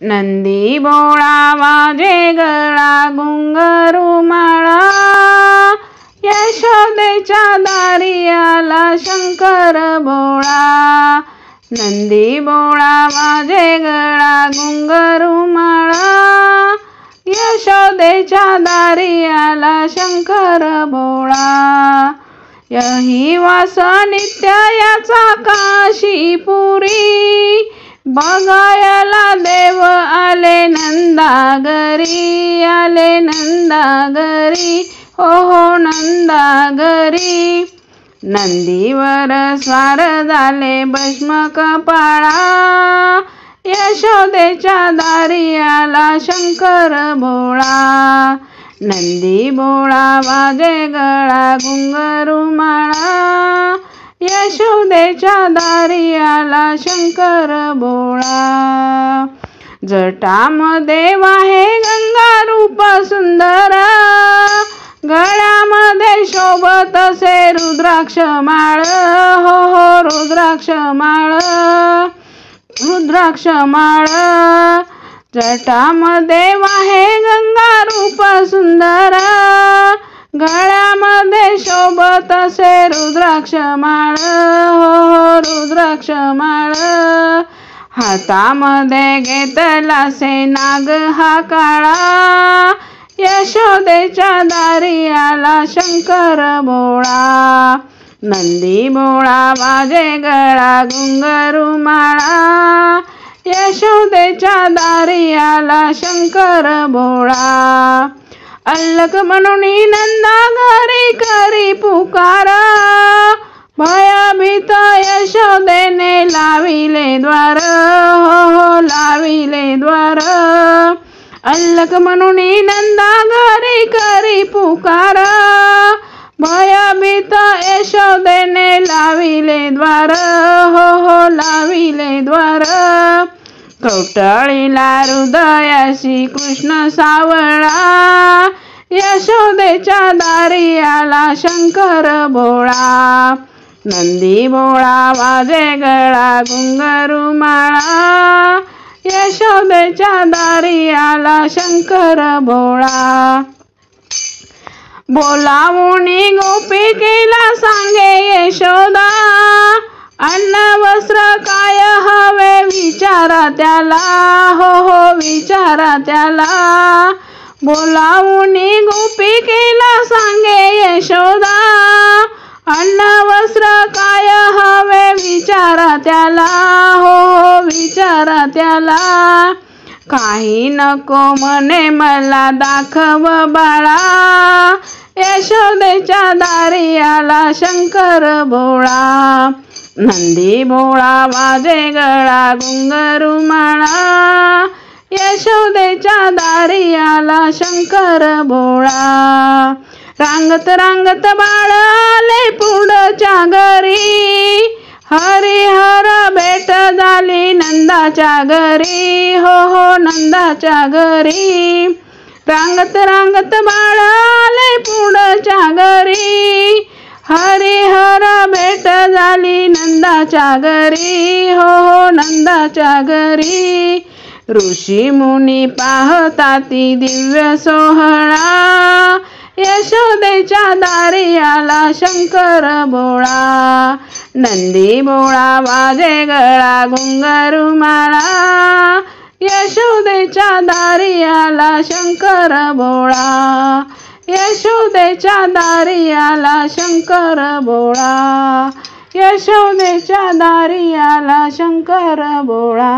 नंदी बोळा वाजे गळा घुंगरू माळा, यशोदेच्या दारी आला शंकर भोळा। नंदी बोळा वाजे गळा घुंगरू माळा, यशोदेच्या दारी आला शंकर भोळा। यही वास नित्य याचा काशीपुरी, बघायला देव आले नंदागरी, आले नंदागरी, हो नंदागरी। नंदीवर स्वार झाले भस्म कपाळा, यशोदेच्या दारी आला शंकर भोळा। नंदी बोळा वाजे गळा घुंगरू माळा, यशोदेच्या दारी आला शंकर भोळा। जटामध्ये वाहे गंगा रूप सुंदर, गळ्यामध्ये शोभत असे रुद्राक्ष माळ, हो रुद्राक्ष माळ, रुद्राक्ष माळ। जटामध्ये वाहे गंगा रूप सुंदर, गळ्यामध्ये शोभत असे रुद्राक्ष माळ, हो रुद्राक्ष माळ। हातामध्ये घेतला से नाग हा काळा, यशोदेच्या दारी आला शंकर भोळा। नंदी बोळा वाजे गळा घुंगरू माळा, यशोदेच्या दारी आला शंकर भोळा। अल्लख म्हणून नंदा घरी करी पुकारा, भयभीत यशोदेने लाविले द्वार, हो लाविले द्वार। अल्लख म्हणून नंदा घरी करी पुकारा, भयभीत यशोदेने लाविले द्वार, हो लाविले द्वार। कवटाळीला हृदयाशी कृष्ण सावळा, यशोदेच्या दारी आला शंकर भोळा। नंदी बोळा वाजे गळा घुंगरू माळा, यशोदेच्या दारी आला शंकर भोळा। बोलावूनी गोपिकेला सांगे यशोदा, अन्न वस्त्र काय हवे विचारा त्याला, हो विचारा त्याला। बोलावूनी गोपिकेला सांगे यशोदा, अन्न वस्त्र काय हवे विचारा त्याला, हो विचारा त्याला। काही नको म्हणे मला दाखव बाळा, यशोदेच्या दारी आला शंकर भोळा। नंदी बोळा वाजे गळा घुंगरू माळा, यशोदेच्या दारी आला शंकर भोळा। रांगत रांगत बाळ आले पुढच्या घरी, हरिहर भेट झाली नंदाच्या घरी, हो नंदाच्या घरी। रांगत रांगत बाळ आले पुढच्या घरी, हरिहर भेट झाली नंदाच्या घरी, हो नंदाच्या घरी। ऋषी मुनी पाहताती दिव्य सोहळा, यशोदेच्या दारी आला शंकर भोळा। नंदी बोळा वाजे गळा घुंगरू माळा, यशोदेच्या दारी आला शंकर भोळा। यशोदेच्या दारी आला शंकर भोळा, यशोदेच्या दारी आला शंकर भोळा।